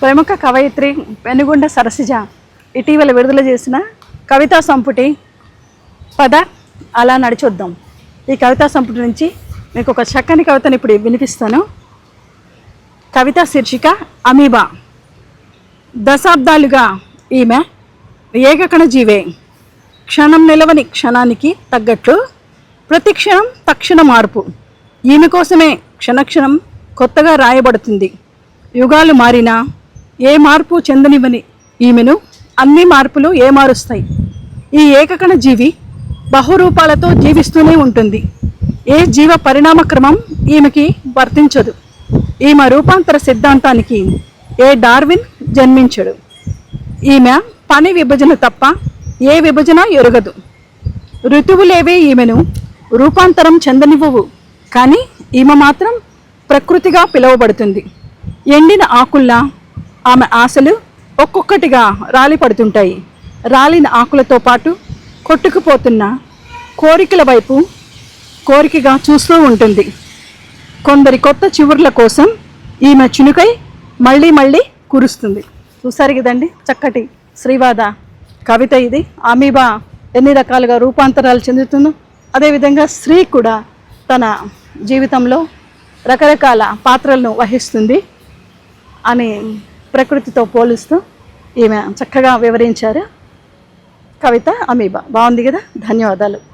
ప్రముఖ కవయిత్రి పెనుగొండ సరసిజ ఇటీవల విడుదల చేసిన కవితా సంపుటి పద అలా నడిచొద్దాం. ఈ కవితా సంపుటి నుంచి మీకు ఒక చక్కని కవితను ఇప్పుడు వినిపిస్తాను. కవితా శీర్షిక అమీబా. దశాబ్దాలుగా ఈమె ఏకకణ జీవే. క్షణం నిలవని క్షణానికి తగ్గట్లు ప్రతి క్షణం తక్షణ మార్పు. ఈమె కోసమే క్షణక్షణం కొత్తగా రాయబడుతుంది. యుగాలు మారినా ఏ మార్పు చెందనివ్వని ఈమెను అన్ని మార్పులు ఏమారుస్తాయి. ఈ ఏకకణ జీవి బహురూపాలతో జీవిస్తూనే ఉంటుంది. ఏ జీవ పరిణామ క్రమం ఈమెకి వర్తించదు. ఈమె రూపాంతర సిద్ధాంతానికి ఏ డార్విన్ జన్మించడు. ఈమె పని విభజన తప్ప ఏ విభజన ఎరుగదు. ఋతువులేవే ఈమెను రూపాంతరం చెందనివ్వవు. కానీ ఈమె మాత్రం ప్రకృతిగా పిలువబడుతుంది. ఎండిన ఆకుల్లా ఆమె ఆశలు ఒక్కొక్కటిగా రాలి పడుతుంటాయి. రాలిన ఆకులతో పాటు కొట్టుకుపోతున్న కోరికల వైపు కోరికగా చూస్తూ ఉంటుంది. కొందరి కొత్త చివుర్ల కోసం ఈమె చినుకై మళ్ళీ మళ్ళీ కురుస్తుంది. చూసారు కదండి, చక్కటి శ్రీవాద కవిత ఇది. అమీబా ఎన్ని రకాలుగా రూపాంతరాలు చెందుతుందో, అదేవిధంగా స్త్రీ కూడా తన జీవితంలో రకరకాల పాత్రలను వహిస్తుంది అని ప్రకృతితో పోలుస్తూ ఈమె చక్కగా వివరించారు. కవిత అమీబా బాగుంది కదా. ధన్యవాదాలు.